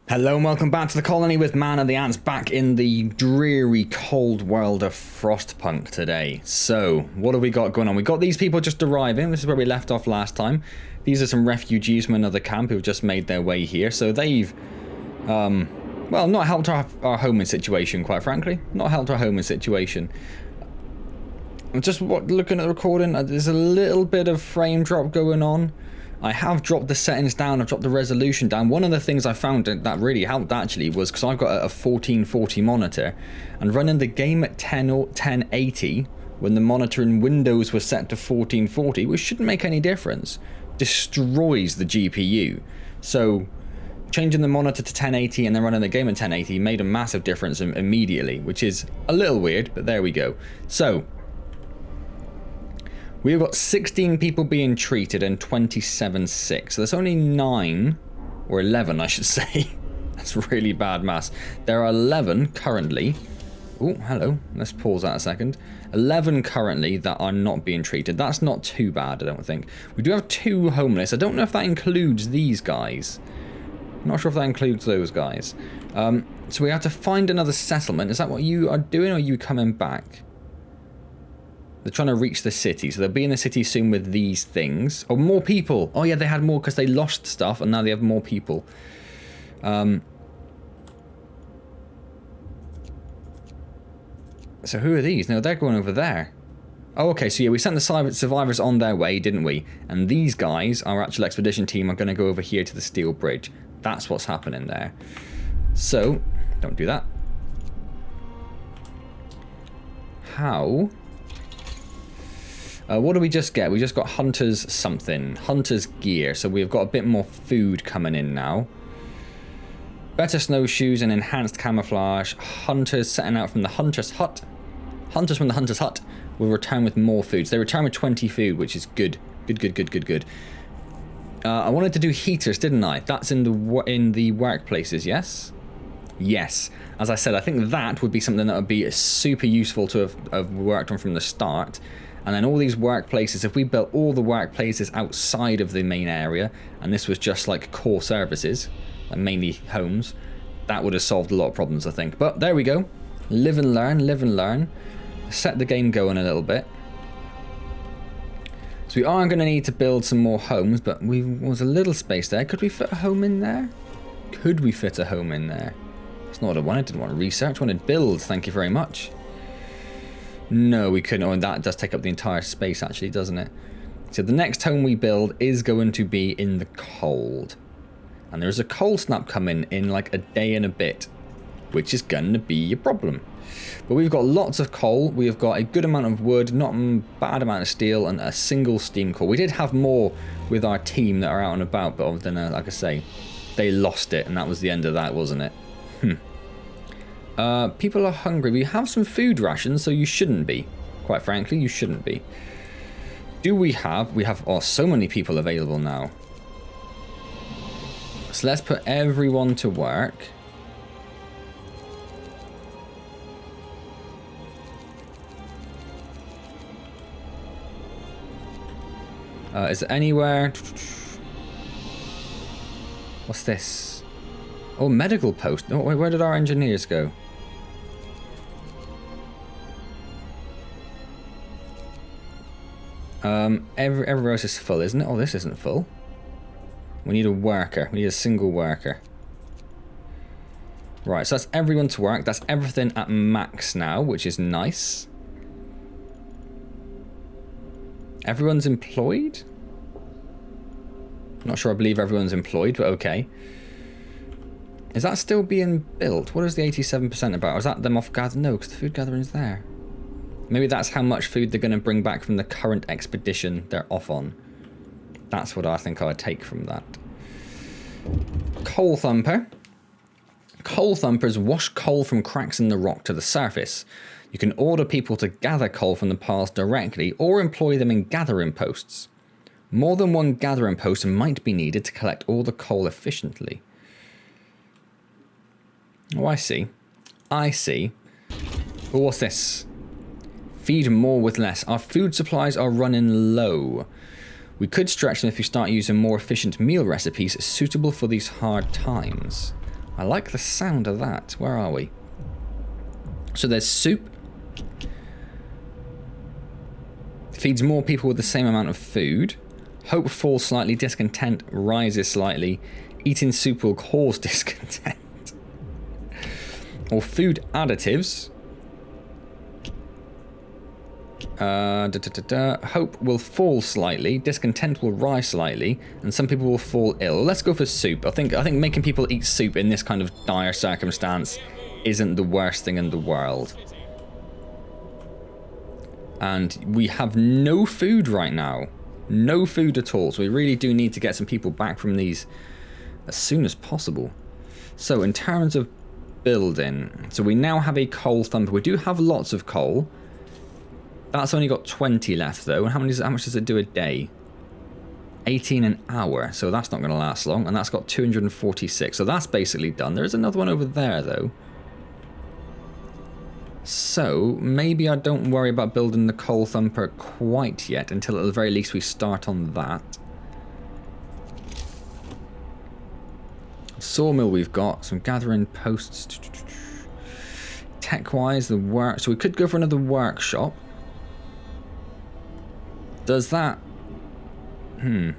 Hello and welcome back to the colony with Man and the Ants, back in the dreary cold world of Frostpunk today. So, what have we got going on? We got these people just arriving. This is where we left off last time. These are some refugees from another camp who've just made their way here. So they've, well, not helped our homing situation, quite frankly. Not helped our homing situation. I'm just looking at the recording. There's a little bit of frame drop going on. I have dropped the settings down, I've dropped the resolution down. One of the things I found that really helped actually was because I've got a 1440 monitor and running the game at 1080 when the monitor in Windows was set to 1440, which shouldn't make any difference, destroys the GPU. So changing the monitor to 1080 and then running the game at 1080 made a massive difference immediately, which is a little weird, but there we go. So we've got 16 people being treated and 27 sick. So there's only 9, or 11 I should say. That's really bad maths. There are 11 currently. Oh, hello. Let's pause that a second. 11 currently that are not being treated. That's not too bad, I don't think. We do have 2 homeless. I don't know if that includes these guys. I'm not sure if that includes those guys. So we have to find another settlement. Is that what you are doing, or are you coming back? They're trying to reach the city, so they'll be in the city soon with these things. Oh, more people. Oh yeah, they had more because they lost stuff, and now they have more people. So who are these? No, they're going over there. Oh, okay, so yeah, we sent the survivors on their way, didn't we? And these guys, our actual expedition team, are going to go over here to the steel bridge. That's what's happening there. So, don't do that. How... what do we just get? We just got Hunter's something. Hunter's gear. So we've got a bit more food coming in now. Better snowshoes and enhanced camouflage. Hunters setting out from the Hunter's hut. Hunters from the Hunter's hut will return with more food. So they return with 20 food, which is good. Good. I wanted to do heaters, didn't I? That's in the workplaces, yes? Yes. As I said, I think that would be something that would be super useful to have worked on from the start. And then all these workplaces, if we built all the workplaces outside of the main area, and this was just like core services, and mainly homes, that would have solved a lot of problems, I think. But there we go. Live and learn, live and learn. Set the game going a little bit. So we are going to need to build some more homes, but there was a little space there. Could we fit a home in there? Could we fit a home in there? That's not what I wanted. I didn't want to research. I wanted build. Thank you very much. No, we couldn't. Oh, and that does take up the entire space, actually, doesn't it? So the next home we build is going to be in the cold. And there's a cold snap coming in like a day and a bit, which is going to be a problem. But we've got lots of coal. We have got a good amount of wood, not a bad amount of steel, and a single steam core. We did have more with our team that are out and about, but then, like I say, they lost it, and that was the end of that, wasn't it? People are hungry. We have some food rations, so you shouldn't be. Quite frankly, you shouldn't be. Do we have... We have so many people available now. So let's put everyone to work. Is there anywhere... What's this? Oh, medical post. Oh, wait, where did our engineers go? Everywhere else is full, isn't it? Oh, this isn't full. We need a worker. We need a single worker. Right, so that's everyone to work. That's everything at max now, which is nice. Everyone's employed? Not sure I believe everyone's employed, but okay. Is that still being built? What is the 87% about? Or is that them off gather? No, because the food gathering's there. Maybe that's how much food they're going to bring back from the current expedition they're off on. That's what I think I'd take from that. Coal Thumper. Coal Thumpers wash coal from cracks in the rock to the surface. You can order people to gather coal from the piles directly or employ them in gathering posts. More than one gathering post might be needed to collect all the coal efficiently. Oh, I see. I see. Oh, what's this? Feed more with less. Our food supplies are running low. We could stretch them if we start using more efficient meal recipes suitable for these hard times. I like the sound of that. Where are we? So there's soup. Feeds more people with the same amount of food. Hope falls slightly. Discontent rises slightly. Eating soup will cause discontent. Or food additives. Hope will fall slightly. Discontent will rise slightly. And some people will fall ill. Let's go for soup. I think making people eat soup in this kind of dire circumstance isn't the worst thing in the world. And we have no food right now. No food at all. So we really do need to get some people back from these as soon as possible. So in terms of building, so we now have a coal thumper. We do have lots of coal. That's only got 20 left though. And how much does it do a day? 18 an hour. So that's not going to last long. And that's got 246. So that's basically done. There is another one over there though. So maybe I don't worry about building the coal thumper quite yet until at the very least we start on that. Sawmill we've got, some gathering posts. Tech-wise, the work. So we could go for another workshop. Does that... A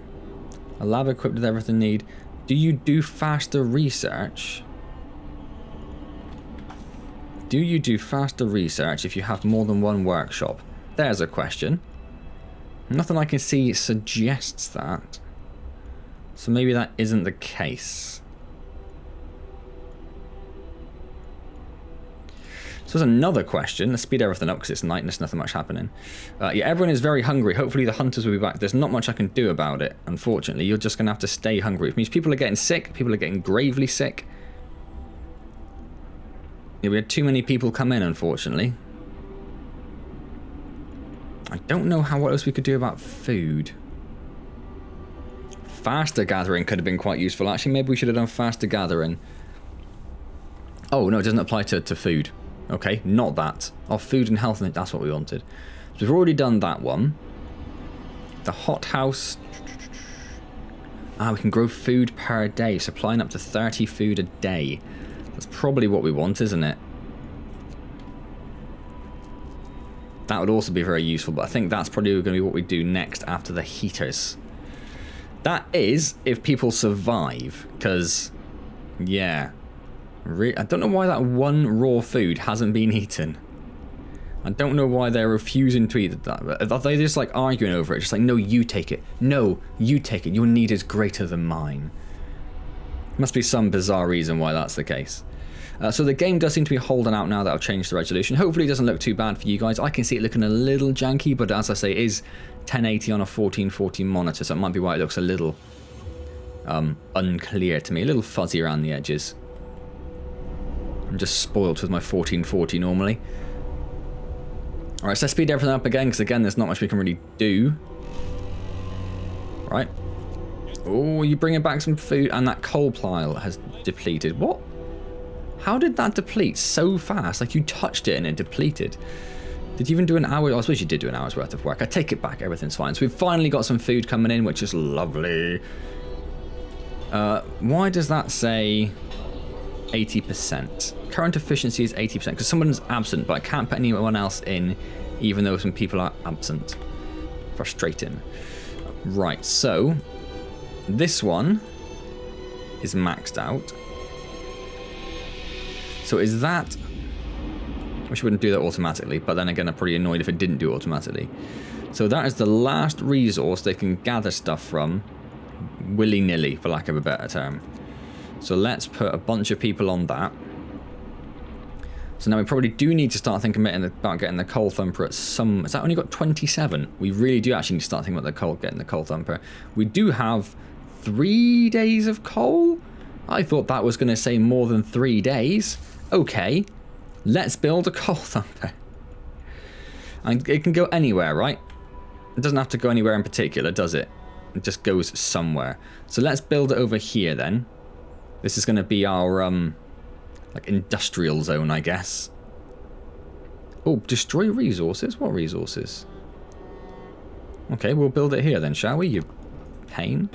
lab equipped with everything need. Do you do faster research? Do you do faster research if you have more than one workshop? There's a question. Nothing I can see suggests that. So maybe that isn't the case. So there's another question. Let's speed everything up because it's night and there's nothing much happening. Yeah, everyone is very hungry. Hopefully the hunters will be back. There's not much I can do about it, unfortunately. You're just going to have to stay hungry. Which means people are getting sick. People are getting gravely sick. Yeah, we had too many people come in, unfortunately. I don't know what else we could do about food. Faster gathering could have been quite useful. Actually, maybe we should have done faster gathering. Oh, no, it doesn't apply to food. Okay, not that. Oh, food and health, that's what we wanted. So we've already done that one. The hothouse. We can grow food per day, supplying up to 30 food a day. That's probably what we want, isn't it? That would also be very useful, but I think that's probably going to be what we do next after the heaters. That is, if people survive, because, yeah. I don't know why that one raw food hasn't been eaten. I don't know why they're refusing to eat that. Are they just like arguing over it? Just like, no, you take it. No, you take it. Your need is greater than mine. Must be some bizarre reason why that's the case. So the game does seem to be holding out now that I've changed the resolution. Hopefully it doesn't look too bad for you guys. I can see it looking a little janky, but as I say, it is 1080 on a 1440 monitor, so it might be why it looks a little unclear to me, a little fuzzy around the edges. I'm just spoilt with my 1440 normally. Alright, so let's speed everything up again, because again, there's not much we can really do. Right. Oh, you're bringing back some food, and that coal pile has depleted. What? How did that deplete so fast? Like, you touched it and it depleted. Did you even do an hour? I suppose you did do an hour's worth of work. I take it back, everything's fine. So we've finally got some food coming in, which is lovely. Why does that say 80%? Current efficiency is 80% because someone's absent, but I can't put anyone else in, even though some people are absent. Frustrating. Right, so this one is maxed out. So is that... I wish it wouldn't do that automatically, but then again, I'm pretty annoyed if it didn't do it automatically. So that is the last resource they can gather stuff from willy-nilly, for lack of a better term. So let's put a bunch of people on that. So now we probably do need to start thinking about getting the coal thumper at some... Has that only got 27? We really do actually need to start thinking about getting the coal thumper. We do have 3 days of coal? I thought that was going to say more than 3 days. Okay, let's build a coal thumper. And it can go anywhere, right? It doesn't have to go anywhere in particular, does it? It just goes somewhere. So let's build it over here then. This is going to be our like industrial zone, I guess. Oh, destroy resources? What resources? Okay, we'll build it here then, shall we? You pain.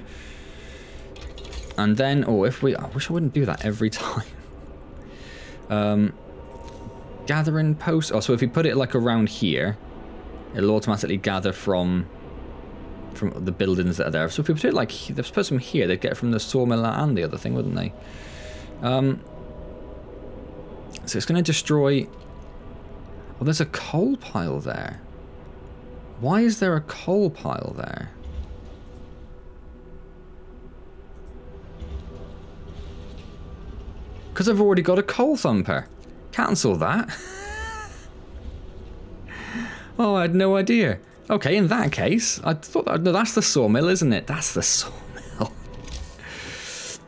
And then, oh, if we... I wish I wouldn't do that every time. Gathering post. Oh, so if we put it like around here, it'll automatically gather from the buildings that are there. So if we put it like, let's put some here, they'd get from the sawmill and the other thing, wouldn't they? So it's going to destroy... Oh, there's a coal pile there. Why is there a coal pile there? Because I've already got a coal thumper. Cancel that. Oh, I had no idea. Okay, in that case, I thought that, no, that's the sawmill, isn't it? That's the sawmill.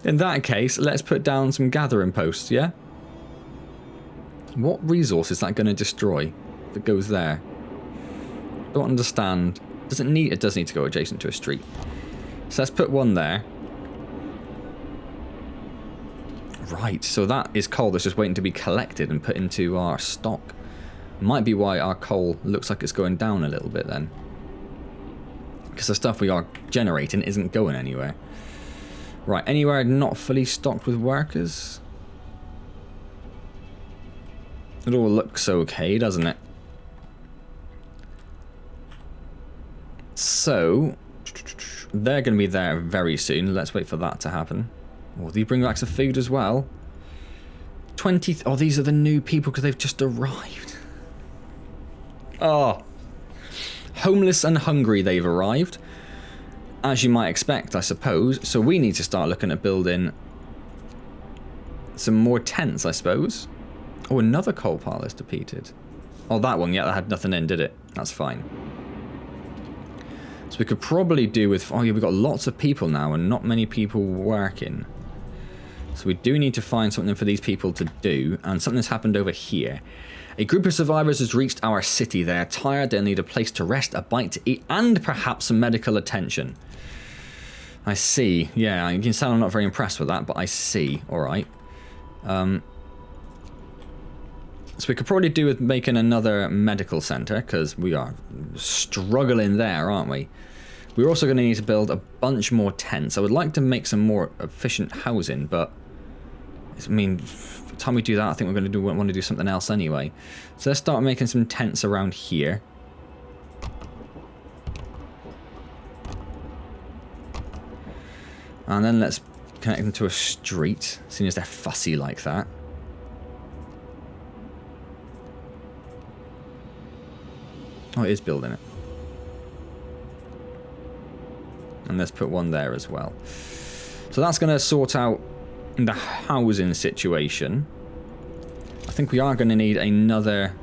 In that case, let's put down some gathering posts, yeah? What resource is that going to destroy that goes there? Don't understand. Does it need? It does need to go adjacent to a street. So let's put one there. Right, so that is coal that's just waiting to be collected and put into our stock. Might be why our coal looks like it's going down a little bit then. Because the stuff we are generating isn't going anywhere. Right, anywhere not fully stocked with workers? It all looks okay, doesn't it? So, they're going to be there very soon. Let's wait for that to happen. Oh, do you bring back some food as well? 20... Oh, these are the new people because they've just arrived. Oh. Homeless and hungry they've arrived. As you might expect, I suppose. So we need to start looking at building some more tents, I suppose. Oh, another coal pile is depleted. Oh, that one, yeah, that had nothing in, did it? That's fine. So we could probably do with... Oh, yeah, we've got lots of people now and not many people working. So we do need to find something for these people to do. And something's happened over here. A group of survivors has reached our city. They're tired, they'll need a place to rest, a bite to eat, and perhaps some medical attention. I see. Yeah, you can tell I'm not very impressed with that, but I see. Alright. So we could probably do with making another medical centre, because we are struggling there, aren't we? We're also going to need to build a bunch more tents. I would like to make some more efficient housing, but I mean, by the time we do that, I think we're going to want to do something else anyway. So let's start making some tents around here. And then let's connect them to a street, seeing as they're fussy like that. Oh, it is building it. And let's put one there as well. So that's going to sort out the housing situation. I think we are going to need another...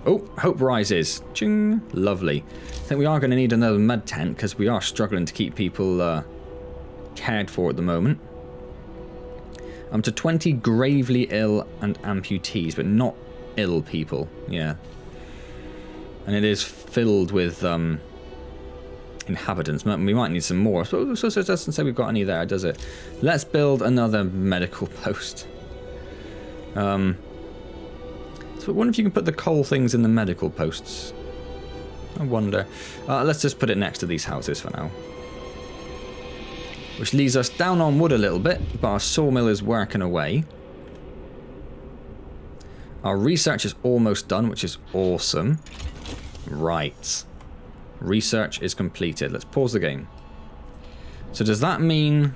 Oh, hope rises. Ching. Lovely. I think we are going to need another med tent because we are struggling to keep people cared for at the moment. I'm to 20 gravely ill and amputees, but not ill people. Yeah. And it is filled with inhabitants. We might need some more. So it doesn't say we've got any there, does it? Let's build another medical post. So I wonder if you can put the coal things in the medical posts. I wonder. Let's just put it next to these houses for now. Which leads us down on wood a little bit, but our sawmill is working away. Our research is almost done, which is awesome. Right. Research is completed. Let's pause the game. So does that mean...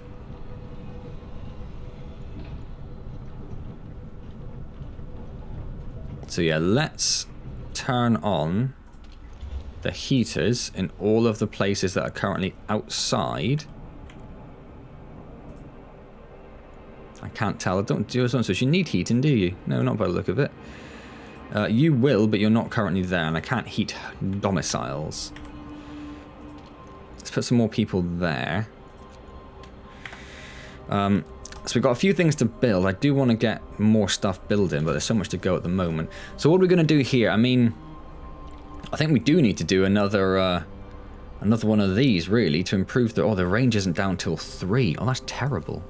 So yeah, let's turn on the heaters in all of the places that are currently outside. I can't tell. I don't do so. You need heating, do you? No, not by the look of it. You will, but you're not currently there, and I can't heat domiciles. Let's put some more people there. So we've got a few things to build. I do want to get more stuff building, but there's so much to go at the moment. So what are we going to do here? I mean, I think we do need to do another one of these, really, to improve the... Oh, the range isn't down till 3. Oh, that's terrible.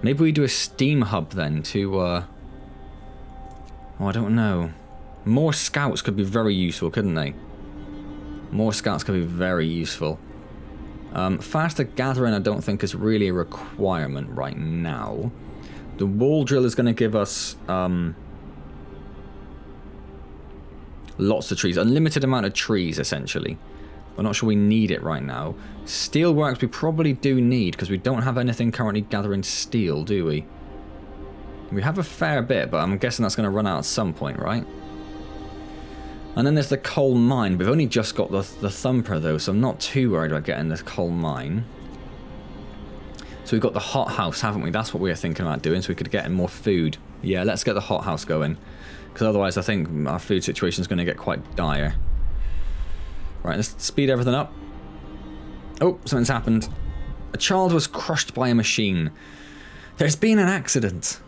Maybe we do a steam hub then to, oh, I don't know. More scouts could be very useful, couldn't they? More scouts could be very useful. Faster gathering I don't think is really a requirement right now. The wall drill is going to give us lots of trees. Unlimited amount of trees, essentially. We're not sure we need it right now. Steelworks we probably do need, because we don't have anything currently gathering steel, do we? We have a fair bit, but I'm guessing that's going to run out at some point, right? And then there's the coal mine. We've only just got the thumper, though, so I'm not too worried about getting the coal mine. So we've got the hothouse, haven't we? That's what we were thinking about doing, so we could get more food. Yeah, let's get the hothouse going. Because otherwise I think our food situation is going to get quite dire. Right, let's speed everything up. Oh, something's happened. A child was crushed by a machine. There's been an accident.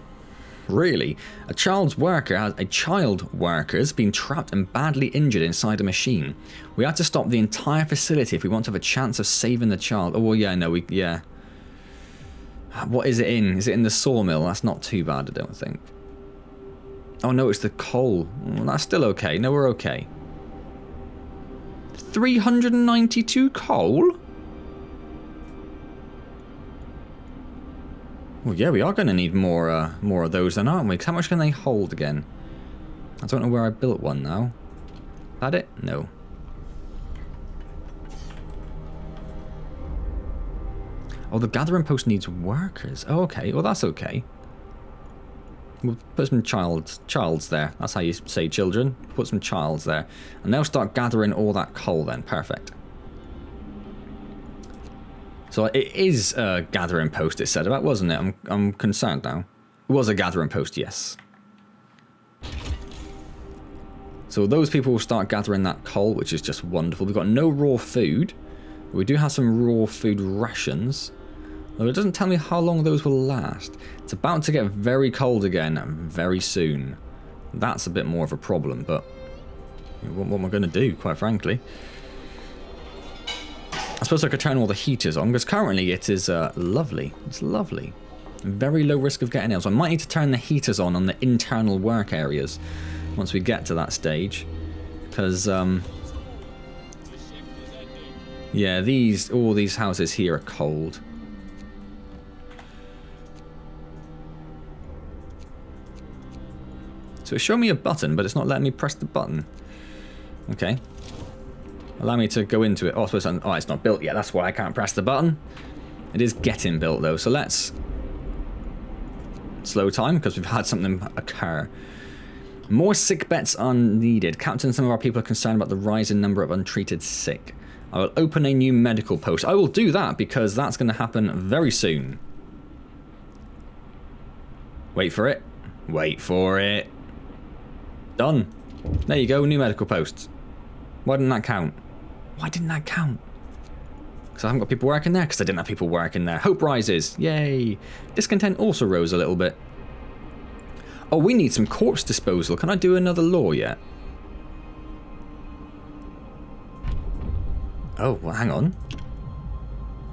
Really? A child worker has been trapped and badly injured inside a machine. We have to stop the entire facility if we want to have a chance of saving the child. Oh, well, yeah, no, yeah. What is it in? Is it in the sawmill? That's not too bad, I don't think. Oh, no, it's the coal. Well, that's still okay. No, we're okay. 392 coal? Well, yeah, we are going to need more of those then, aren't we? 'Cause how much can they hold again? I don't know where I built one now. Had it? No. Oh, the gathering post needs workers. Oh, okay. Well, that's okay. We'll put some childs there. That's how you say children. Put some childs there. And they'll start gathering all that coal then. Perfect. So it is a gathering post, it said about, wasn't it? I'm concerned now. It was a gathering post, yes. So those people will start gathering that coal, which is just wonderful. We've got no raw food. But we do have some raw food rations. Though it doesn't tell me how long those will last. It's about to get very cold again very soon. That's a bit more of a problem, but what am I going to do, quite frankly? I suppose I could turn all the heaters on, because currently it is lovely. It's lovely. Very low risk of getting ill. So I might need to turn the heaters on the internal work areas once we get to that stage. Because, yeah, all these houses here are cold. So it's showing me a button, but it's not letting me press the button. Okay. Allow me to go into it. Oh, I suppose it's not built yet. That's why I can't press the button. It is getting built, though. So let's slow time, because we've had something occur. More sick beds are needed. Captain, some of our people are concerned about the rising number of untreated sick. I will open a new medical post. I will do that, because that's going to happen very soon. Wait for it. Wait for it. Done. There you go, new medical posts. Why didn't that count? Why didn't that count? Because I haven't got people working there? Because I didn't have people working there. Hope rises. Yay. Discontent also rose a little bit. Oh, we need some corpse disposal. Can I do another law yet? Oh, well, hang on.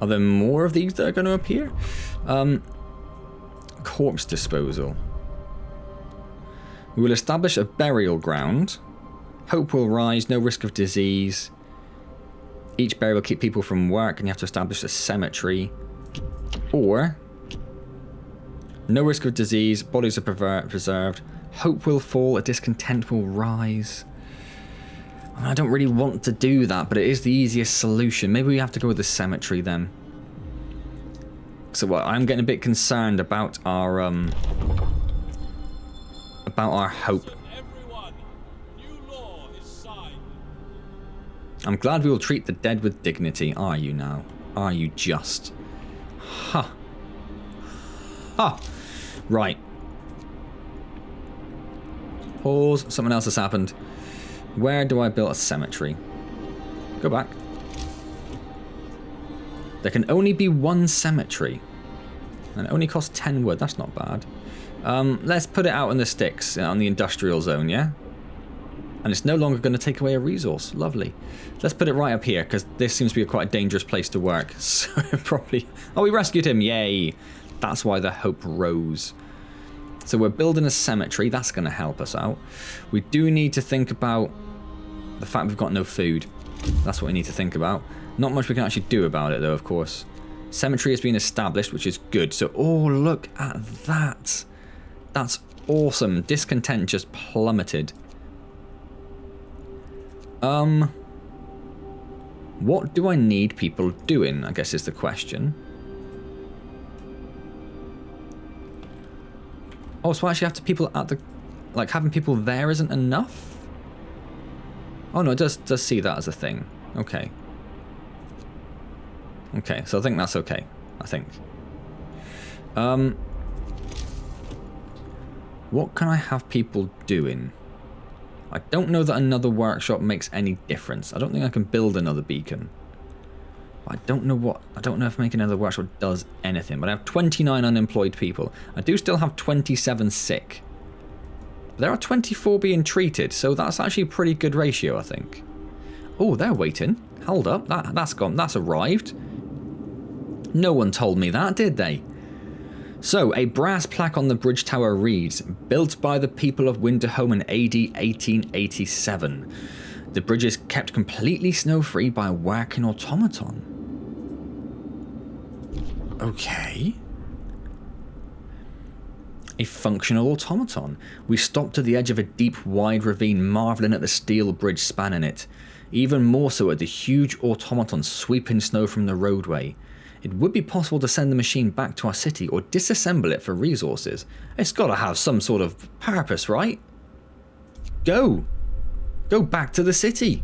Are there more of these that are going to appear? Corpse disposal. We will establish a burial ground. Hope will rise, no risk of disease. Each burial will keep people from work, and you have to establish a cemetery. Or, no risk of disease, bodies are preserved. Hope will fall, a discontent will rise. I don't really want to do that, but it is the easiest solution. Maybe we have to go with the cemetery then. So I'm getting a bit concerned about our hope. I'm glad we will treat the dead with dignity. Are you now? Are you just? Ha. Ha. Right. Pause. Something else has happened. Where do I build a cemetery? Go back. There can only be one cemetery. And it only costs 10 wood. That's not bad. Let's put it out in the sticks on the industrial zone, yeah? And it's no longer going to take away a resource. Lovely. Let's put it right up here, because this seems to be quite a dangerous place to work. So probably... Oh, we rescued him. Yay. That's why the hope rose. So we're building a cemetery. That's going to help us out. We do need to think about the fact we've got no food. That's what we need to think about. Not much we can actually do about it, though, of course. Cemetery has been established, which is good. So, oh, look at that. That's awesome. Discontent just plummeted. What do I need people doing, I guess is the question. Oh, so I actually have to people at the... Like, having people there isn't enough? Oh, no, it does see that as a thing. Okay. Okay, so I think that's okay. I think. What can I have people doing? I don't know that another workshop makes any difference. I don't think I can build another beacon. I don't know if making another workshop does anything. But I have 29 unemployed people. I do still have 27 sick. There are 24 being treated, so that's actually a pretty good ratio, I think. Oh, they're waiting. Hold up, that's gone. That's arrived. No one told me that, did they? So, a brass plaque on the bridge tower reads, built by the people of Winterhome in AD 1887. The bridge is kept completely snow-free by a working automaton. Okay. A functional automaton. We stopped at the edge of a deep, wide ravine, marvelling at the steel bridge spanning it. Even more so at the huge automaton sweeping snow from the roadway. It would be possible to send the machine back to our city or disassemble it for resources. It's got to have some sort of purpose, right? Go! Go back to the city!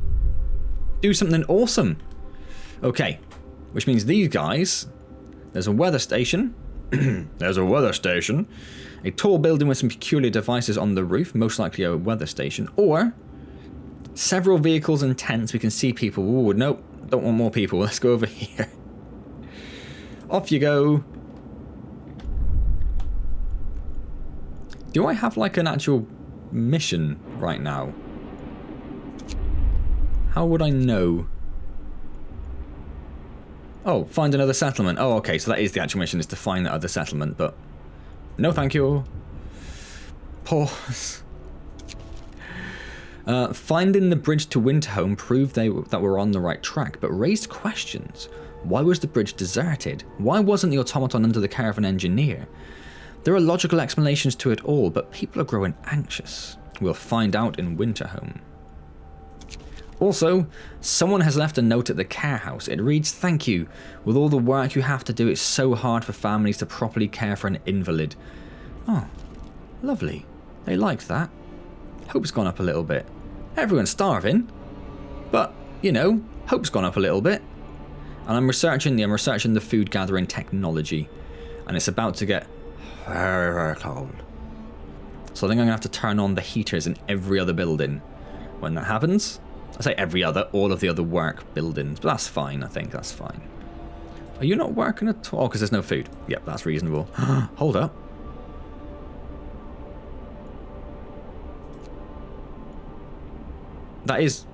Do something awesome! Okay, which means these guys... There's a weather station. There's a weather station. A tall building with some peculiar devices on the roof, most likely a weather station. Or several vehicles and tents. We can see people. Ooh, nope, don't want more people. Let's go over here. Off you go. Do I have like an actual mission right now? How would I know? Oh, find another settlement. Oh, okay, so that is the actual mission, is to find that other settlement, but no thank you. Pause. Finding the bridge to Winterhome proved that we're on the right track, but raised questions. Why was the bridge deserted? Why wasn't the automaton under the care of an engineer? There are logical explanations to it all, but people are growing anxious. We'll find out in Winterhome. Also, someone has left a note at the care house. It reads, "Thank you. With all the work you have to do, it's so hard for families to properly care for an invalid." Oh, lovely. They liked that. Hope's gone up a little bit. Everyone's starving. But, you know, hope's gone up a little bit. And I'm researching the food gathering technology. And it's about to get very, very cold. So I think I'm going to have to turn on the heaters in every other building. When that happens, I say every other, all of the other work buildings. But that's fine, I think that's fine. Are you not working at all? Oh, because there's no food. Yep, that's reasonable. Hold up. That is...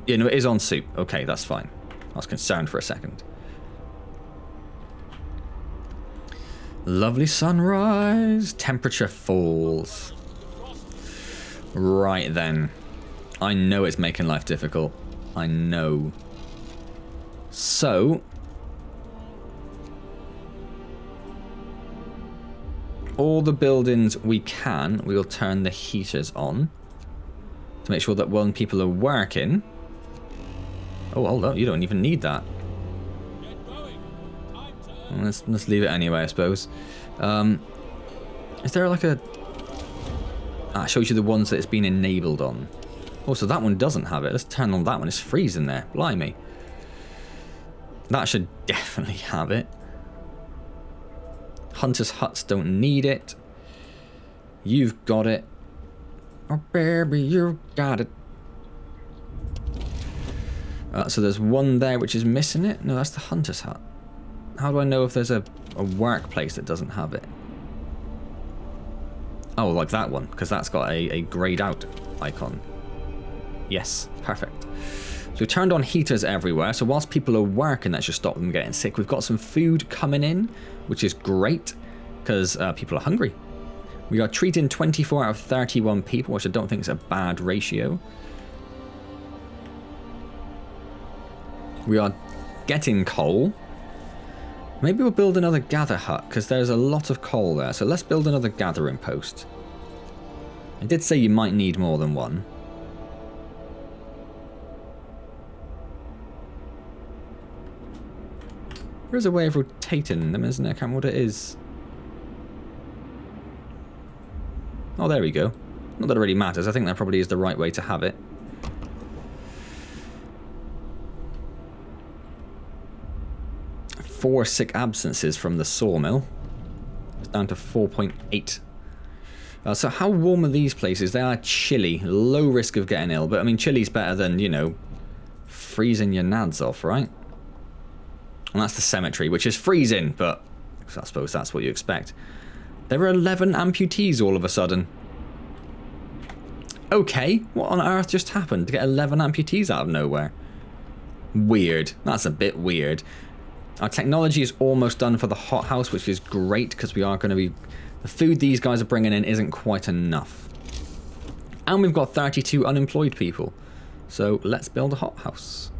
You know, it is on soup. Okay, that's fine. I was concerned for a second. Lovely sunrise. Temperature falls. Right then. I know it's making life difficult. I know. So... all the buildings we can, we'll turn the heaters on. To make sure that when people are working... Oh, hold up, you don't even need that. Well, let's leave it anyway, I suppose. Is there like a... Ah, it shows you the ones that it's been enabled on. Oh, so that one doesn't have it. Let's turn on that one. It's freezing there. Blimey. That should definitely have it. Hunter's huts don't need it. You've got it. Oh, baby, you got it. So there's one there which is missing it. No, that's the hunter's hut. How do I know if there's a workplace that doesn't have it? Oh, like that one, because that's got a grayed out icon. Yes, perfect. So we turned on heaters everywhere, so whilst people are working, that should stop them getting sick. We've got some food coming in, which is great, because people are hungry. We are treating 24 out of 31 people, which I don't think is a bad ratio. We are getting coal. Maybe we'll build another gather hut, because there's a lot of coal there. So let's build another gathering post. I did say you might need more than one. There is a way of rotating them, isn't there? I can't remember what it is. Oh, there we go. Not that it really matters. I think that probably is the right way to have it. Four sick absences from the sawmill. It's down to 4.8. So how warm are these places? They are chilly. Low risk of getting ill. But I mean, chilly's better than, you know, freezing your nads off, right? And that's the cemetery, which is freezing. But I suppose that's what you expect. There are 11 amputees all of a sudden. Okay, what on earth just happened to get 11 amputees out of nowhere? Weird. That's a bit weird. Our technology is almost done for the hothouse, which is great because we are going to be... The food these guys are bringing in isn't quite enough. And we've got 32 unemployed people. So let's build a hothouse.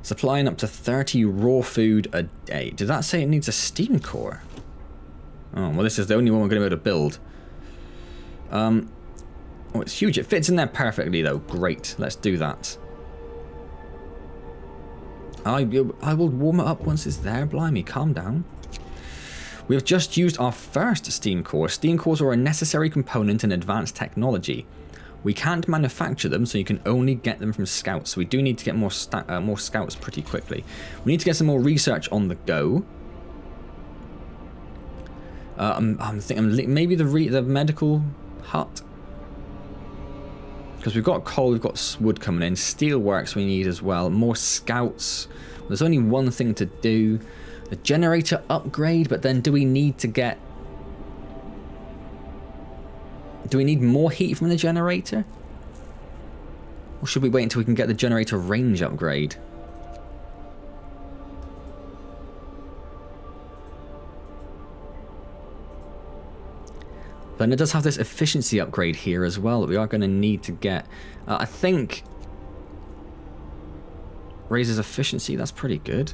Supplying up to 30 raw food a day. Did that say it needs a steam core? Oh, well, this is the only one we're going to be able to build. Oh, it's huge. It fits in there perfectly, though. Great. Let's do that. I will warm it up once it's there. Blimey, calm down. We have just used our first steam core. Steam cores are a necessary component in advanced technology. We can't manufacture them, so you can only get them from scouts. So we do need to get more scouts pretty quickly. We need to get some more research on the go. I'm thinking maybe the medical hut. Because we've got coal, we've got wood coming in. Steelworks we need as well. More scouts. There's only one thing to do. The generator upgrade, but then do we need to get... Do we need more heat from the generator? Or should we wait until we can get the generator range upgrade? But it does have this efficiency upgrade here as well that we are going to need to get. I think... Raises efficiency, that's pretty good.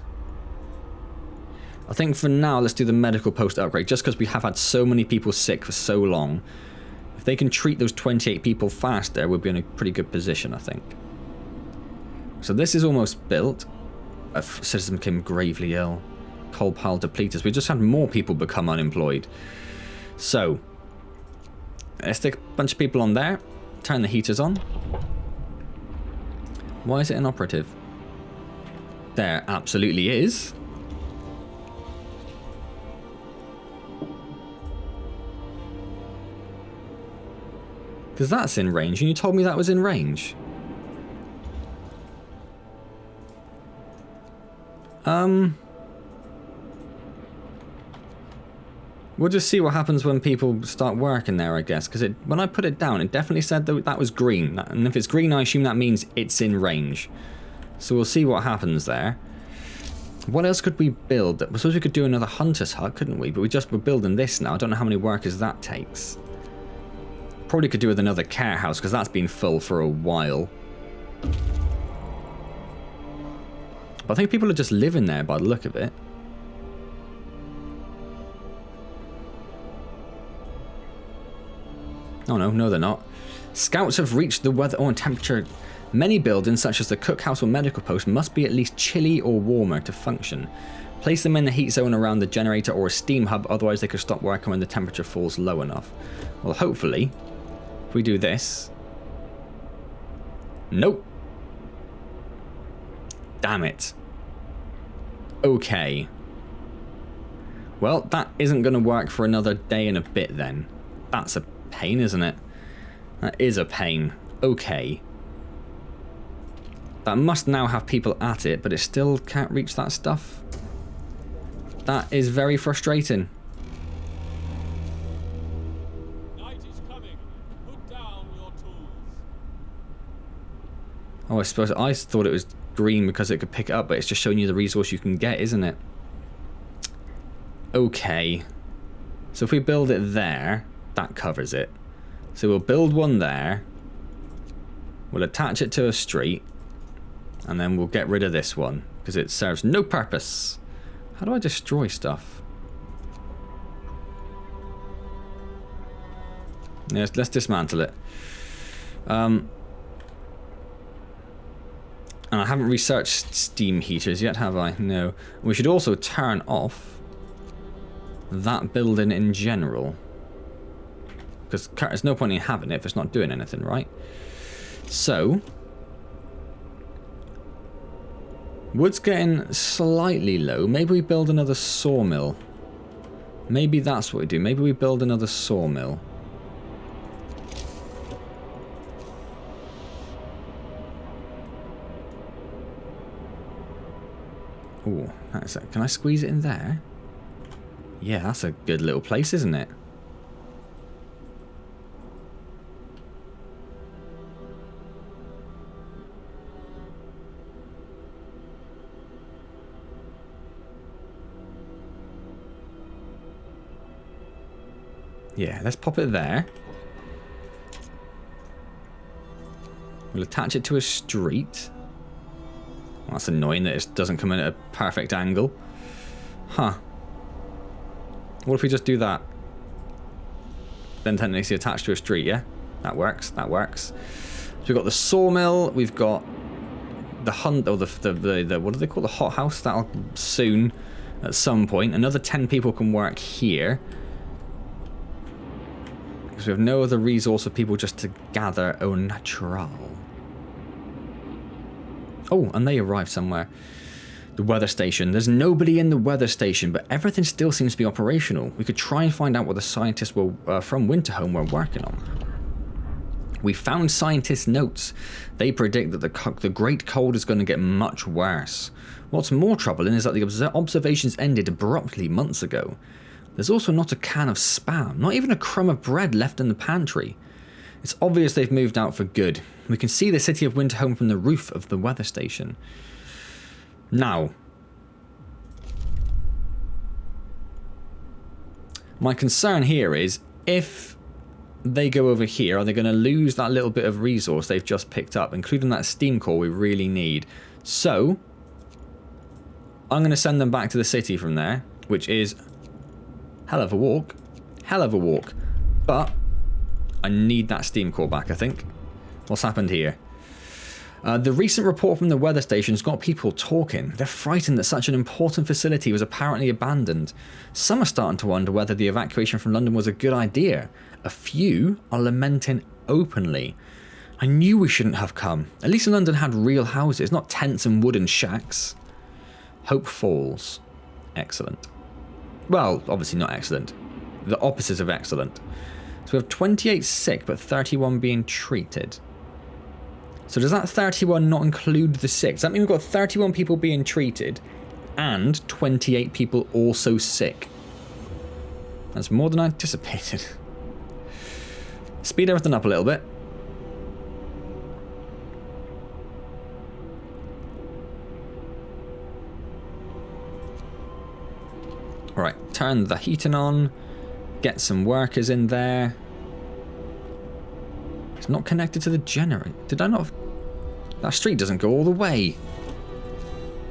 I think for now, let's do the medical post upgrade, just because we have had so many people sick for so long. If they can treat those 28 people faster, we'll be in a pretty good position, I think. So this is almost built. A citizen became gravely ill. Coal pile depleters. We just had more people become unemployed. So, let's stick a bunch of people on there. Turn the heaters on. Why is it inoperative? There absolutely is. Because that's in range, and you told me that was in range. We'll just see what happens when people start working there, I guess. Because when I put it down, it definitely said that was green. And if it's green, I assume that means it's in range. So we'll see what happens there. What else could we build? I suppose we could do another hunter's hut, couldn't we? But we're building this now. I don't know how many workers that takes. Probably could do with another care house, because that's been full for a while. But I think people are just living there by the look of it. Oh no, they're not. Scouts have reached the weather and temperature. Many buildings, such as the cookhouse or medical post, must be at least chilly or warmer to function. Place them in the heat zone around the generator or a steam hub, otherwise they could stop working when the temperature falls low enough. Well, hopefully, if we do this... Nope. Damn it. Okay. Well, that isn't going to work for another day and a bit then. That's a pain, isn't it? That is a pain. Okay. That must now have people at it, but it still can't reach that stuff. That is very frustrating. Night is coming. Put down your tools. Oh, I suppose I thought it was green because it could pick it up, but it's just showing you the resource you can get, isn't it? Okay. So if we build it there, that covers it. So we'll build one there. We'll attach it to a street. And then we'll get rid of this one, because it serves no purpose. How do I destroy stuff? Yes, let's dismantle it. And I haven't researched steam heaters yet, have I? No. We should also turn off that building in general. Because there's no point in having it if it's not doing anything, right? So, wood's getting slightly low. Maybe we build another sawmill. Maybe that's what we do. Maybe we build another sawmill. Oh, that's it. Can I squeeze it in there? Yeah, that's a good little place, isn't it? Yeah, let's pop it there. We'll attach it to a street. Well, that's annoying that it doesn't come in at a perfect angle. Huh. What if we just do that? Then technically attached to a street, yeah? That works, that works. So we've got the sawmill, we've got the hunt, or the what do they call the hothouse? That'll soon, at some point. Another 10 people can work here. Because we have no other resource for people just to gather au natural. Oh, and they arrived somewhere. The weather station. There's nobody in the weather station, but everything still seems to be operational. We could try and find out what the scientists were, from Winterhome were working on. We found scientists' notes. They predict that the Great Cold is going to get much worse. What's more troubling is that the observations ended abruptly months ago. There's also not a can of Spam, not even a crumb of bread left in the pantry. It's obvious they've moved out for good. We can see the city of Winterhome from the roof of the weather station. Now, my concern here is, if they go over here, are they going to lose that little bit of resource they've just picked up, including that steam core we really need? So, I'm going to send them back to the city from there, which is hell of a walk. Hell of a walk. But I need that steam core back, I think. What's happened here? The recent report from the weather station's got people talking. They're frightened that such an important facility was apparently abandoned. Some are starting to wonder whether the evacuation from London was a good idea. A few are lamenting openly. I knew we shouldn't have come. At least London had real houses, not tents and wooden shacks. Hope falls. Excellent. Well, obviously not excellent. The opposite of excellent. So we have 28 sick, but 31 being treated. So does that 31 not include the sick? Does that mean we've got 31 people being treated and 28 people also sick? That's more than I anticipated. Speed everything up a little bit. Alright, turn the heating on. Get some workers in there. It's not connected to the generator. Did I not? That street doesn't go all the way.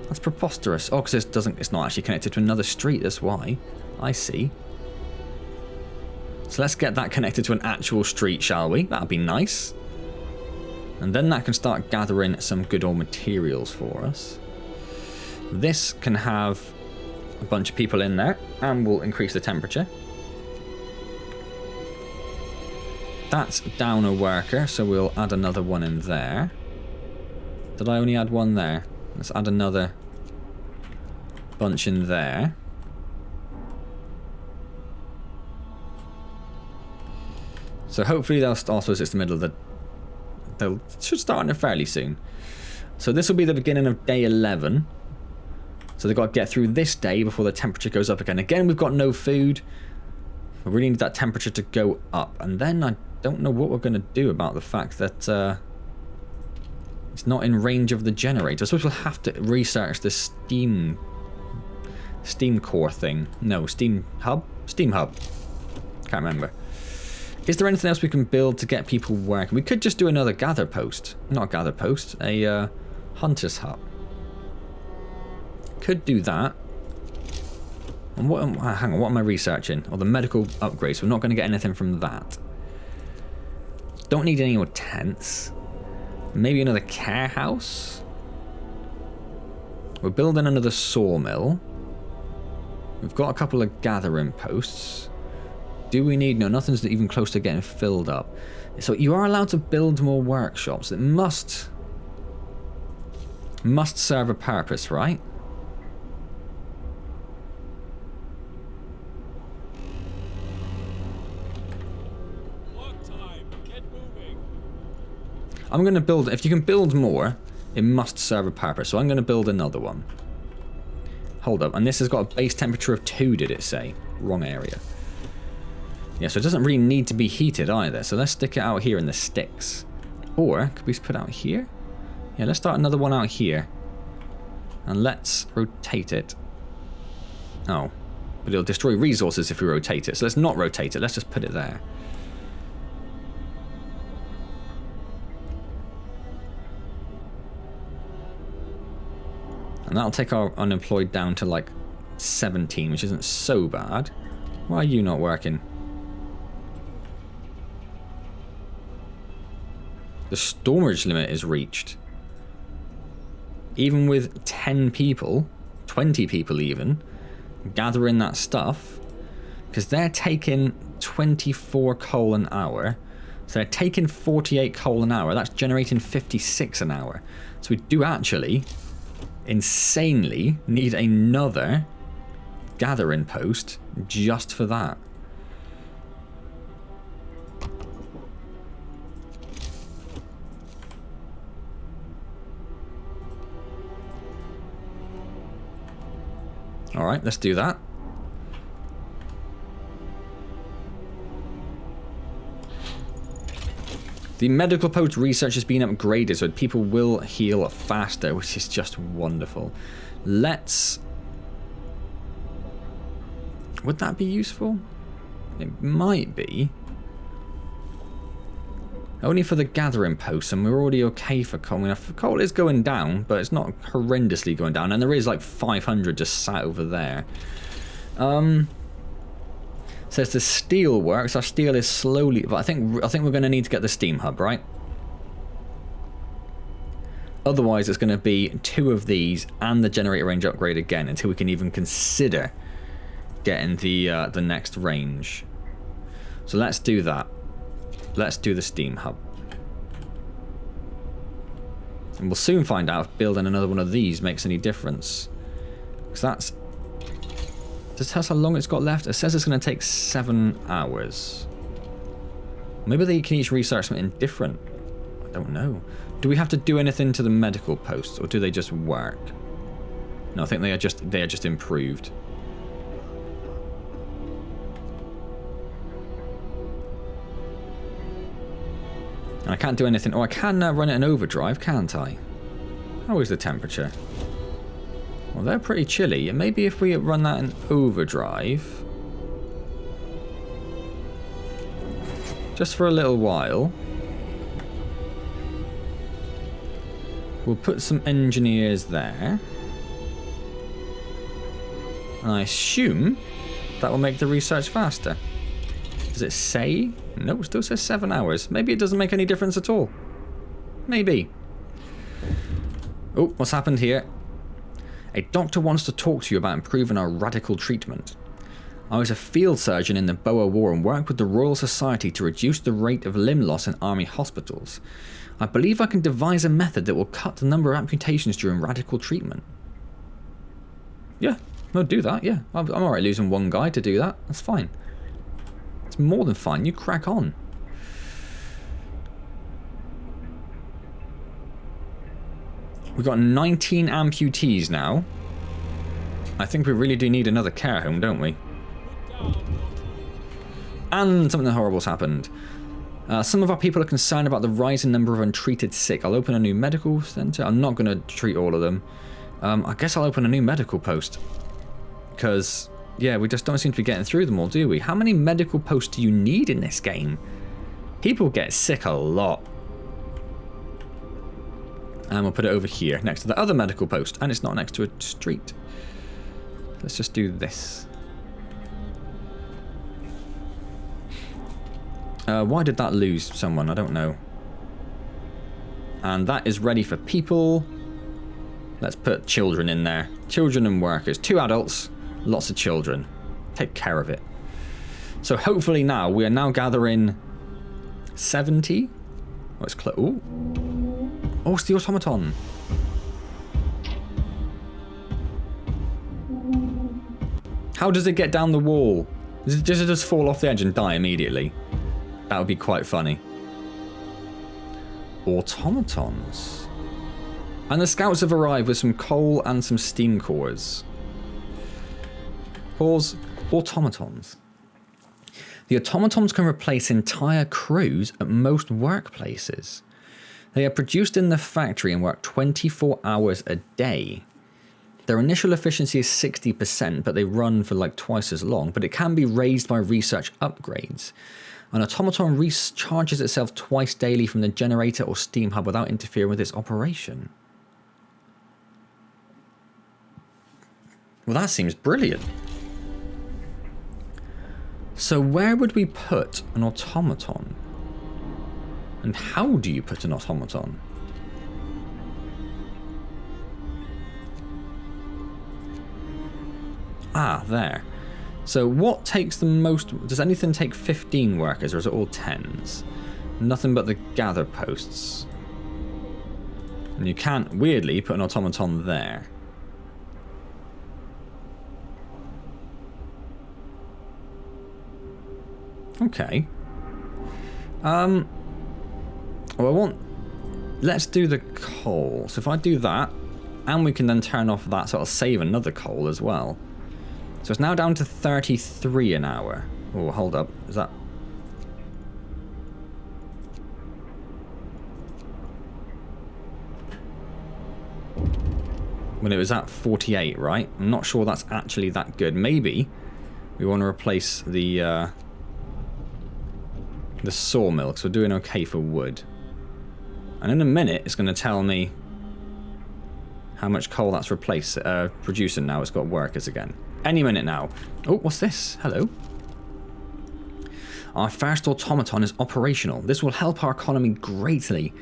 That's preposterous. Oh, because it's not actually connected to another street. That's why. I see. So let's get that connected to an actual street, shall we? That'd be nice. And then that can start gathering some good old materials for us. This can have a bunch of people in there, and will increase the temperature. That's down a worker, so we'll add another one in there. Did I only add one there? Let's add another bunch in there. So hopefully they'll also, it's the middle of the... They should start on it fairly soon. So this will be the beginning of day 11. So they've got to get through this day before the temperature goes up again. Again, we've got no food. We really need that temperature to go up. And then I don't know what we're going to do about the fact that it's not in range of the generator. So we'll have to research the steam core thing. No, steam hub? Steam hub. Can't remember. Is there anything else we can build to get people working? We could just do another gather post. Not a gather post. A Hunter's hut. Could do that. And what? Hang on, what am I researching? Oh, the medical upgrades. We're not going to get anything from that. Don't need any more tents. Maybe another care house. We're building another sawmill. We've got a couple of gathering posts. Do we need... No, nothing's even close to getting filled up. So you are allowed to build more workshops. It must serve a purpose, right? I'm going to build... If you can build more, it must serve a purpose. So I'm going to build another one. Hold up. And this has got a base temperature of 2, did it say? Wrong area. Yeah, so it doesn't really need to be heated either. So let's stick it out here in the sticks. Or, could we put it out here? Yeah, let's start another one out here. And let's rotate it. Oh. But it'll destroy resources if we rotate it. So let's not rotate it. Let's just put it there. And that'll take our unemployed down to like 17, which isn't so bad. Why are you not working? The storage limit is reached. Even with 10 people, 20 people even, gathering that stuff, because they're taking 24 coal an hour. So they're taking 48 coal an hour. That's generating 56 an hour. So we do actually... insanely need another gathering post just for that. All right, let's do that. The medical post research has been upgraded so people will heal faster, which is just wonderful. Let's... Would that be useful? It might be. Only for the gathering posts, and we're already okay for coal. I mean, coal is going down, but it's not horrendously going down. And there is like 500 just sat over there. Says the steel works. Our steel is slowly, but I think we're going to need to get the steam hub, right? Otherwise, it's going to be 2 of these and the generator range upgrade again until we can even consider getting the next range. So let's do that. Let's do the steam hub, and we'll soon find out if building another one of these makes any difference. Because that's... Does it tell us how long it's got left? It says it's going to take 7 hours. Maybe they can each research something different. I don't know. Do we have to do anything to the medical posts, or do they just work? No, I think they are just improved. And I can't do anything. Oh, I can run it in overdrive, can't I? How is the temperature? Well, they're pretty chilly. And maybe if we run that in overdrive, just for a little while, we'll put some engineers there. And I assume that will make the research faster. Does it say? No, it still says 7 hours. Maybe it doesn't make any difference at all. Maybe. Oh, what's happened here? A doctor wants to talk to you about improving our radical treatment. I was a field surgeon in the Boer War and worked with the Royal Society to reduce the rate of limb loss in army hospitals. I believe I can devise a method that will cut the number of amputations during radical treatment. Yeah, I'll do that, yeah. I'm alright losing one guy to do that. That's fine. It's more than fine. You crack on. We've got 19 amputees now. I think we really do need another care home, don't we? And something horrible's happened. Some of our people are concerned about the rising number of untreated sick. I'll open a new medical centre. I'm not going to treat all of them. I guess I'll open a new medical post. Because... yeah, we just don't seem to be getting through them all, do we? How many medical posts do you need in this game? People get sick a lot. And we'll put it over here, next to the other medical post. And it's not next to a street. Let's just do this. Why did that lose someone? I don't know. And that is ready for people. Let's put children in there. Children and workers. 2 adults, lots of children. Take care of it. So hopefully now, we are now gathering 70. Oh, it's close. Ooh. Oh, it's the automaton. How does it get down the wall? Does it just fall off the edge and die immediately? That would be quite funny. Automatons. And the scouts have arrived with some coal and some steam cores. Pause. Automatons. The automatons can replace entire crews at most workplaces. They are produced in the factory and work 24 hours a day. Their initial efficiency is 60%, but they run for like twice as long, but it can be raised by research upgrades. An automaton recharges itself twice daily from the generator or steam hub without interfering with its operation. Well, that seems brilliant. So where would we put an automaton? And how do you put an automaton? Ah, there. So what takes the most... Does anything take 15 workers, or is it all 10s? Nothing but the gather posts. And you can't, weirdly, put an automaton there. Okay. Well, I want... Let's do the coal. So if I do that, and we can then turn off that, so it'll save another coal as well. So it's now down to 33 an hour. Oh, hold up. Is that... When it was at 48, right? I'm not sure that's actually that good. Maybe we want to replace the sawmill, because we're doing okay for wood. And in a minute, it's going to tell me how much coal that's producing now. It's got workers again. Any minute now. Oh, what's this? Hello. Our first automaton is operational. This will help our economy greatly.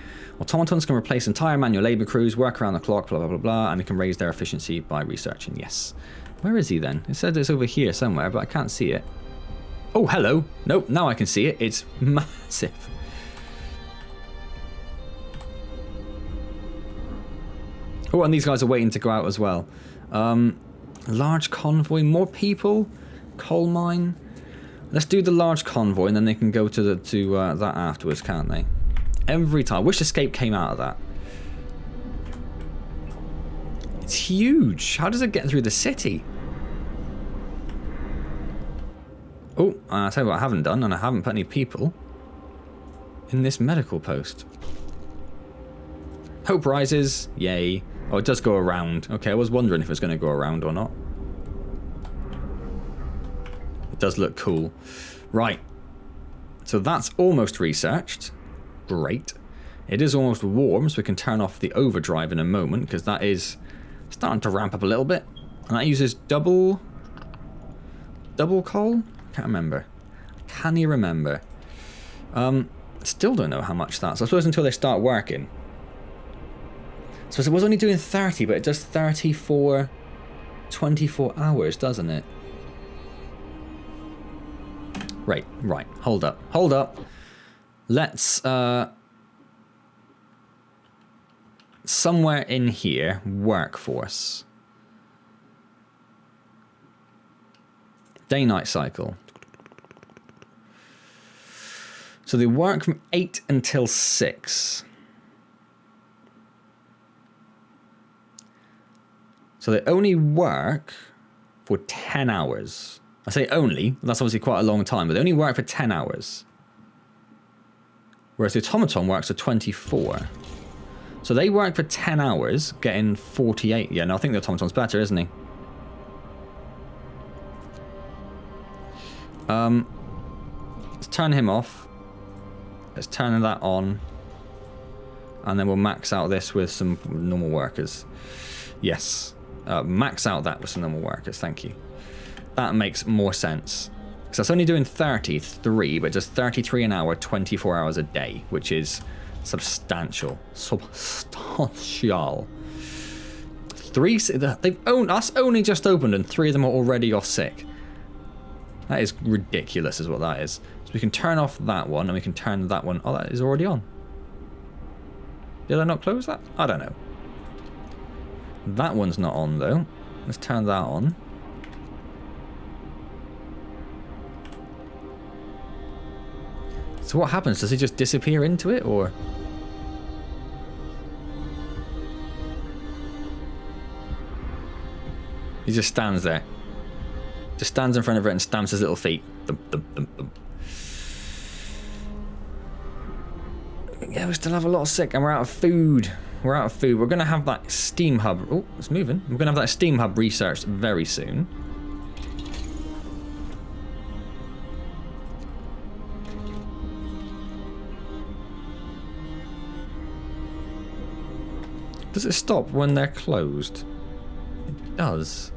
Automatons can replace entire manual labour crews, work around the clock, blah, blah, blah, blah, and it can raise their efficiency by researching. Yes. Where is he then? It said it's over here somewhere, but I can't see it. Oh, hello. Nope, now I can see it. It's massive. Oh, and these guys are waiting to go out as well. Large convoy, more people, coal mine. Let's do the large convoy, and then they can go to that afterwards, can't they? Every time. I wish Escape came out of that. It's huge. How does it get through the city? Oh, I'll tell you what I haven't done, and I haven't put any people in this medical post. Hope rises. Yay. Oh, it does go around. Okay, I was wondering if it's going to go around or not. It does look cool. Right. So that's almost researched. Great. It is almost warm, so we can turn off the overdrive in a moment, because that is starting to ramp up a little bit. And that uses double coal? Can't remember. Can you remember? Still don't know how much that's. I suppose until they start working. So it was only doing 30, but it does 30 for 24 hours, doesn't it? Right. Hold up. Let's, somewhere in here, workforce. Day-night cycle. So they work from 8 until 6. So they only work for 10 hours. I say only, that's obviously quite a long time, but they only work for 10 hours. Whereas the automaton works for 24. So they work for 10 hours, getting 48. Yeah, no, I think the automaton's better, isn't he? Let's turn him off. Let's turn that on. And then we'll max out this with some normal workers. Yes. Max out that with some normal workers. Thank you. That makes more sense. So it's only doing 33, but just 33 an hour, 24 hours a day, which is substantial. Substantial. They've only just opened and 3 of them are already off sick. That is ridiculous is what that is. So we can turn off that one and we can turn that one. Oh, that is already on. Did I not close that? I don't know. That one's not on though. Let's turn that on. So what happens? Does he just disappear into it or? He just stands there. Just stands in front of it and stamps his little feet. Thump, thump, thump, thump. Yeah, we still have a lot of sick and we're out of food. We're out of food. We're going to have that Steam Hub. Oh, it's moving. We're going to have that Steam Hub researched very soon. Does it stop when they're closed? It does.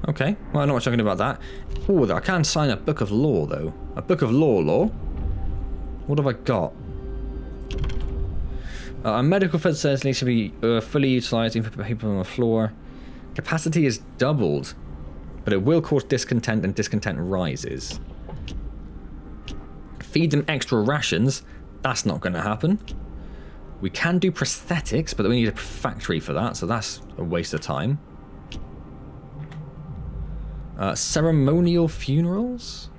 Okay, well, I know what you're talking about that. Oh, I can sign a book of law, though. A book of law. What have I got? A medical facility should be fully utilised for people on the floor. Capacity is doubled, but it will cause discontent and discontent rises. Feed them extra rations. That's not going to happen. We can do prosthetics, but we need a factory for that, so that's a waste of time. Ceremonial funerals?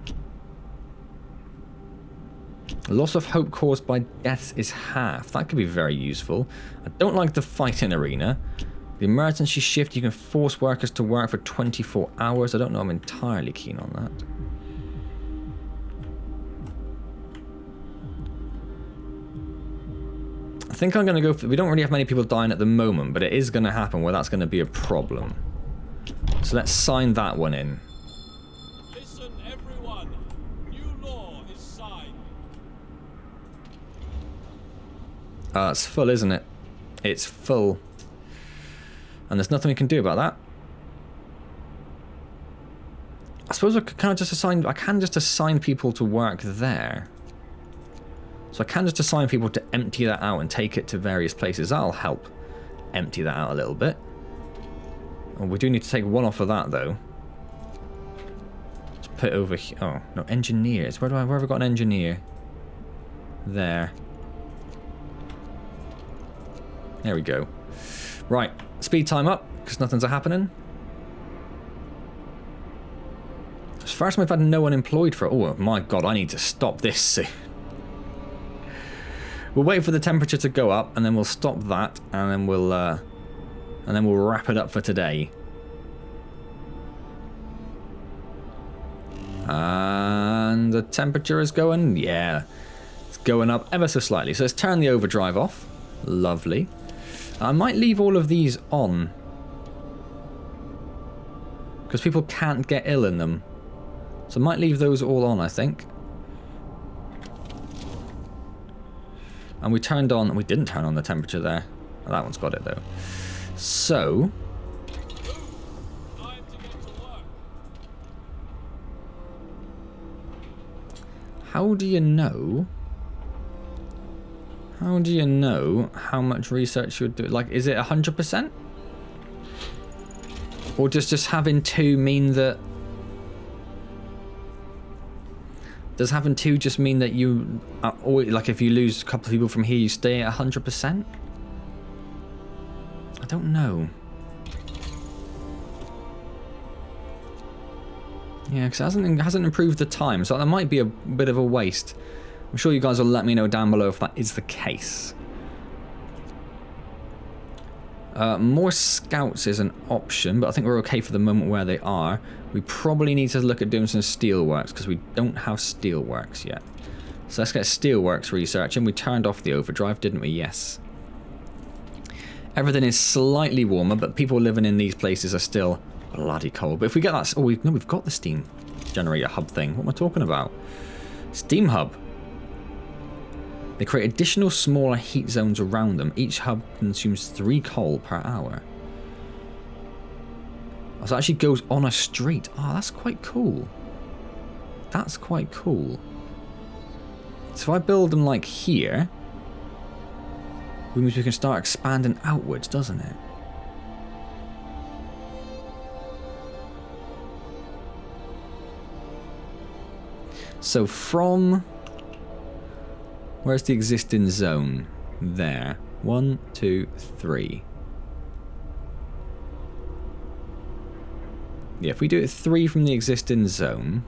Loss of hope caused by deaths is half. That could be very useful. I don't like the fighting arena. The emergency shift, you can force workers to work for 24 hours. I don't know, I'm entirely keen on that. I think I'm going to go for... We don't really have many people dying at the moment, but it is going to happen where that's going to be a problem. So let's sign that one in. Listen, everyone. New law is signed. It's full, isn't it? It's full. And there's nothing we can do about that. I suppose I can just assign people to work there. So I can just assign people to empty that out and take it to various places. That'll help empty that out a little bit. Oh, we do need to take one off of that though. Let's put it over here. Oh, no, engineers. Where have I got an engineer? There. There we go. Right, speed time up, because nothing's happening. As far as we've had no one employed for... Oh my god, I need to stop this soon. We'll wait for the temperature to go up, and then we'll stop that, and then we'll wrap it up for today. And the temperature is going... Yeah, it's going up ever so slightly. So let's turn the overdrive off. Lovely. I might leave all of these on, because people can't get ill in them. So I might leave those all on, I think. And we turned on... We didn't turn on the temperature there. Oh, that one's got it, though. So... Time to get to work. How do you know... How do you know how much research you're doing? Like, is it 100%? Or does having 2 mean that... Does having 2 just mean that you... Always, like, if you lose a couple of people from here, you stay at 100%? I don't know. Yeah, because it hasn't improved the time, so that might be a bit of a waste. I'm sure you guys will let me know down below if that is the case. More scouts is an option, but I think we're okay for the moment where they are. We probably need to look at doing some steelworks, because we don't have steelworks yet. So let's get steelworks researching. We turned off the overdrive, didn't we? Yes. Everything is slightly warmer, but people living in these places are still bloody cold. But if we get that... Oh, we've got the steam generator hub thing. What am I talking about? Steam hub. They create additional smaller heat zones around them. Each hub consumes 3 coal per hour. Oh, so it actually goes on a street. Oh, that's quite cool. That's quite cool. So if I build them like here, it means we can start expanding outwards, doesn't it? So from... Where's the existing zone? There. 1, 2, 3. Yeah, if we do it 3 from the existing zone...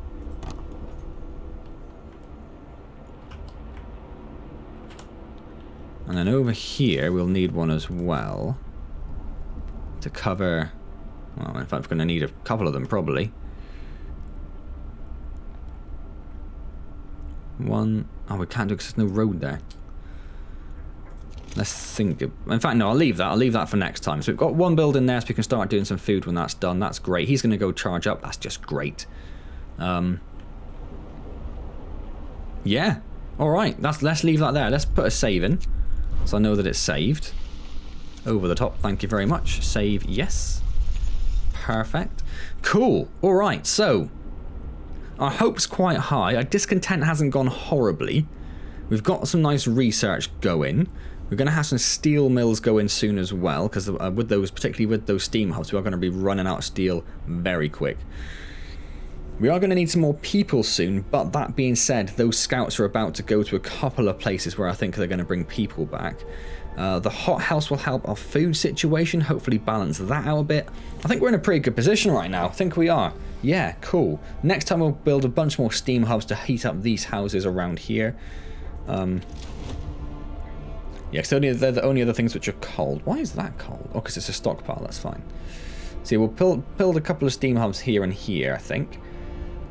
And then over here, we'll need one as well. To cover... Well, in fact, we're going to need a couple of them, probably. 1... Oh, we can't do it because there's no road there. Let's think... In fact, no, I'll leave that. I'll leave that for next time. So we've got 1 building there, so we can start doing some food when that's done. That's great. He's going to go charge up. That's just great. Yeah. All right. Let's leave that there. Let's put a save in. So I know that it's saved. Over the top. Thank you very much. Save. Yes. Perfect. Cool. All right. So... Our hope's quite high. Our discontent hasn't gone horribly. We've got some nice research going. We're going to have some steel mills go in soon as well, because with those, particularly with those steam hubs, we are going to be running out of steel very quick. We are going to need some more people soon, but that being said, those scouts are about to go to a couple of places where I think they're going to bring people back. The hothouse will help our food situation, hopefully balance that out a bit. I think we're in a pretty good position right now. I think we are. Yeah, cool. Next time we'll build a bunch more steam hubs to heat up these houses around here. Yeah, because they're the only other things which are cold. Why is that cold? Oh, because it's a stockpile, that's fine. So yeah, we'll build a couple of steam hubs here and here, I think,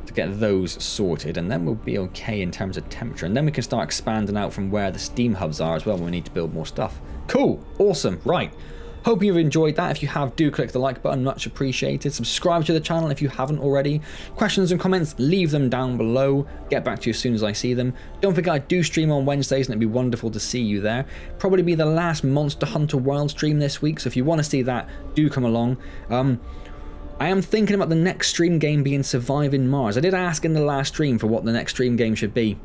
to get those sorted, and then we'll be okay in terms of temperature, and then we can start expanding out from where the steam hubs are as well when we need to build more stuff. Cool, awesome, right. Hope you've enjoyed that. If you have, do click the like button, much appreciated. Subscribe to the channel if you haven't already. Questions and comments, leave them down below. Get back to you as soon as I see them. Don't forget I do stream on Wednesdays and it'd be wonderful to see you there. Probably be the last Monster Hunter World stream this week, so if you want to see that, do come along. I am thinking about the next stream game being Surviving Mars. I did ask in the last stream for what the next stream game should be,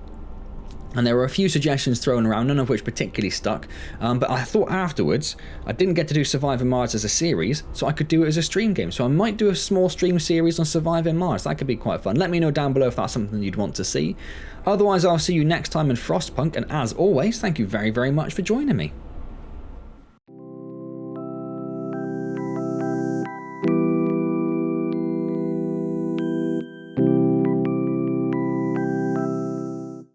and there were a few suggestions thrown around, none of which particularly stuck, but I thought afterwards I didn't get to do Surviving Mars as a series, so I could do it as a stream game. So I might do a small stream series on Surviving Mars. That could be quite fun. Let me know down below if that's something you'd want to see. Otherwise, I'll see you next time in Frostpunk, and as always, thank you very, very much for joining me.